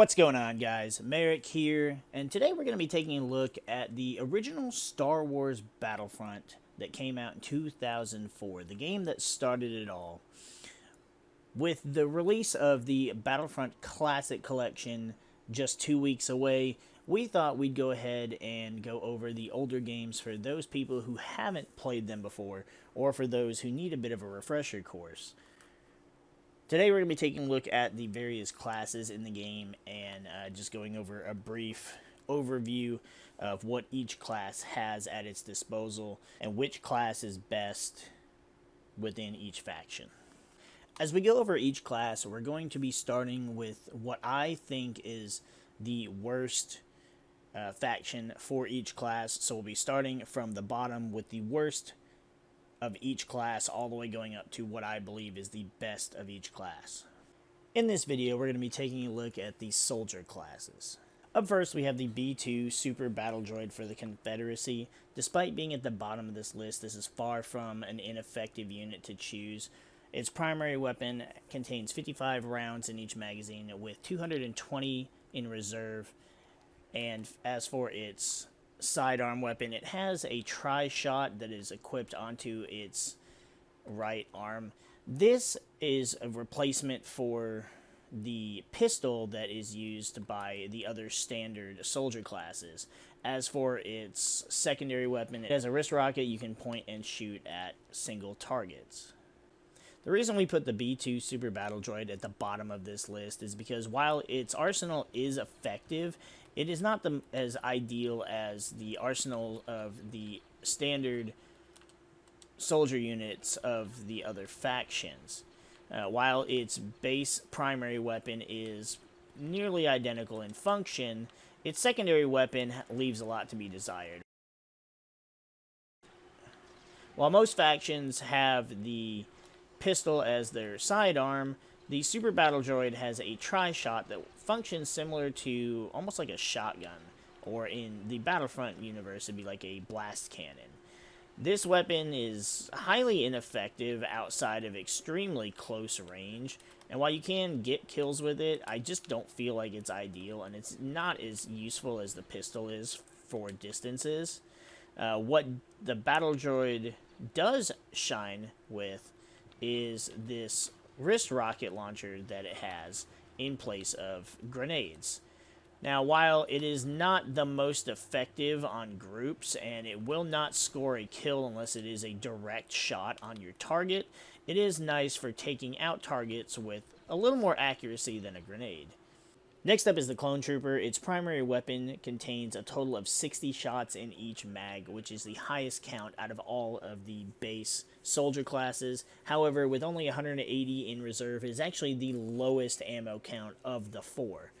What's going on, guys? MariK here, and today we're going to be taking a look at the original Star Wars Battlefront that came out in 2004, the game that started it all. With the release of the Battlefront Classic Collection just 2 weeks away, we thought we'd go ahead and go over the older games for those people who haven't played them before, or for those who need a bit of a refresher course. Today we're going to be taking a look at the various classes in the game and just going over a brief overview of what each class has at its disposal and which class is best within each faction. As we go over each class, we're going to be starting with what I think is the worst faction for each class. So we'll be starting from the bottom with the worst of each class all the way going up to what I believe is the best of each class. In this video, we're going to be taking a look at the soldier classes. Up first, we have the B2 Super Battle Droid for the Confederacy. Despite being at the bottom of this list, this is far from an ineffective unit to choose. Its primary weapon contains 55 rounds in each magazine with 220 in reserve, and as for its sidearm weapon, it has a tri-shot that is equipped onto its right arm. This is a replacement for the pistol that is used by the other standard soldier classes. As for its secondary weapon, it has a wrist rocket you can point and shoot at single targets. The reason we put the B2 Super Battle Droid at the bottom of this list is because while its arsenal is effective, it is not as ideal as the arsenal of the standard soldier units of the other factions. While its base primary weapon is nearly identical in function, its secondary weapon leaves a lot to be desired. While most factions have the pistol as their sidearm, the Super Battle Droid has a tri-shot that functions similar to almost like a shotgun, or in the Battlefront universe, it'd be like a blast cannon. This weapon is highly ineffective outside of extremely close range, and while you can get kills with it, I just don't feel like it's ideal, and it's not as useful as the pistol is for distances. What the Battle Droid does shine with is this wrist rocket launcher that it has in place of grenades. Now, while it is not the most effective on groups, and it will not score a kill unless it is a direct shot on your target, it is nice for taking out targets with a little more accuracy than a grenade. Next up is the Clone Trooper. Its primary weapon contains a total of 60 shots in each mag, which is the highest count out of all of the base soldier classes. However, with only 180 in reserve, it is actually the lowest ammo count of the four.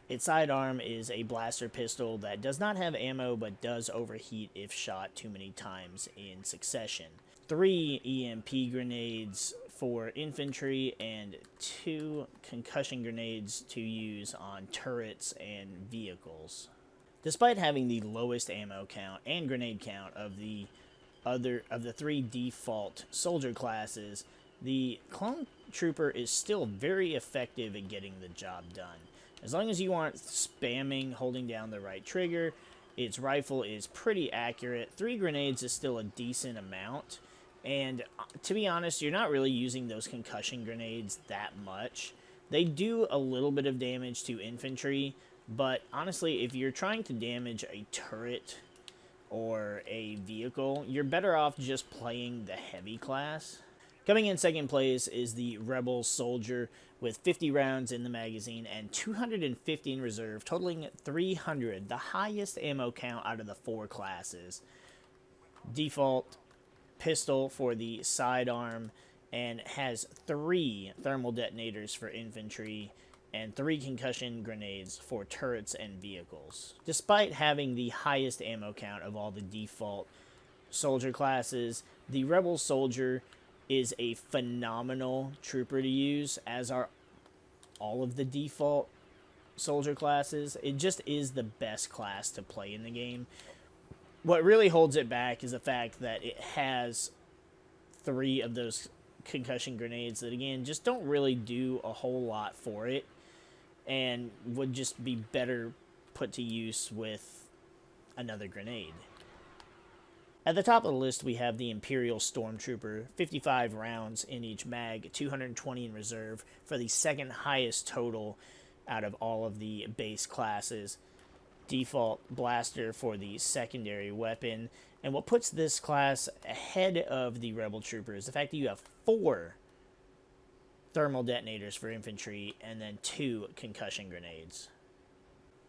Its sidearm is a blaster pistol that does not have ammo but does overheat if shot too many times in succession. 3 EMP grenades for infantry and 2 concussion grenades to use on turrets and vehicles. Despite having the lowest ammo count and grenade count of the 3 default soldier classes, the Clone Trooper is still very effective at getting the job done. As long as you aren't spamming holding down the right trigger, its rifle is pretty accurate. 3 grenades is still a decent amount, and to be honest, you're not really using those concussion grenades that much. They do a little bit of damage to infantry, but honestly, if you're trying to damage a turret or a vehicle, you're better off just playing the heavy class. Coming in second place is the Rebel Soldier with 50 rounds in the magazine and 250 in reserve, totaling 300, the highest ammo count out of the 4 classes. Default pistol for the sidearm and has 3 thermal detonators for infantry and 3 concussion grenades for turrets and vehicles. Despite having the highest ammo count of all the default soldier classes, the Rebel Soldier is a phenomenal trooper to use, as are all of the default soldier classes. It just is the best class to play in the game. What really holds it back is the fact that it has 3 of those concussion grenades that, again, just don't really do a whole lot for it. and would just be better put to use with another grenade. At the top of the list, we have the Imperial Stormtrooper, 55 rounds in each mag, 220 in reserve for the second highest total out of all of the base classes. Default blaster for the secondary weapon. And what puts this class ahead of the Rebel Trooper is the fact that you have 4 thermal detonators for infantry and then 2 concussion grenades.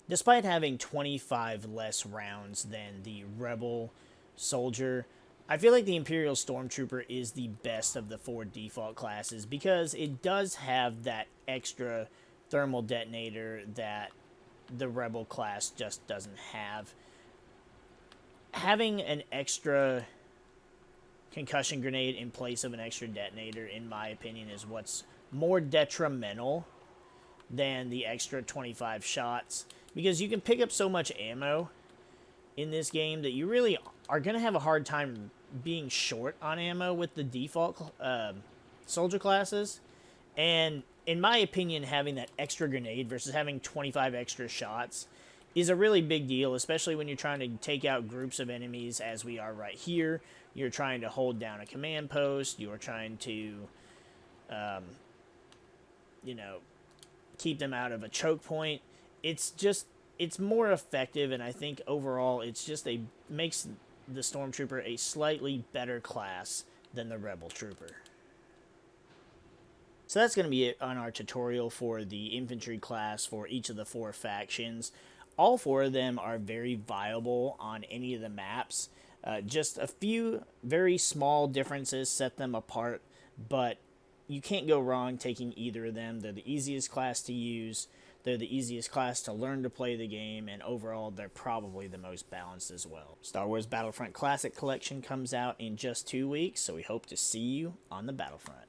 Despite having 25 less rounds than the Rebel Soldier, I feel like the Imperial Stormtrooper is the best of the 4 default classes because it does have that extra thermal detonator that the Rebel class just doesn't have. Having an extra concussion grenade in place of an extra detonator, in my opinion, is what's more detrimental than the extra 25 shots, because you can pick up so much ammo in this game that you really are going to have a hard time being short on ammo with the default soldier classes. And in my opinion, having that extra grenade versus having 25 extra shots is a really big deal, especially when you're trying to take out groups of enemies as we are right here. You're trying to hold down a command post. You're trying to, keep them out of a choke point. It's more effective, and I think overall makes the Stormtrooper a slightly better class than the Rebel Trooper. So that's going to be it on our tutorial for the infantry class for each of the 4 factions. All 4 of them are very viable on any of the maps. Just a few very small differences set them apart, but you can't go wrong taking either of them. They're the easiest class to use. They're the easiest class to learn to play the game, and overall, they're probably the most balanced as well. Star Wars Battlefront Classic Collection comes out in just 2 weeks, so we hope to see you on the Battlefront.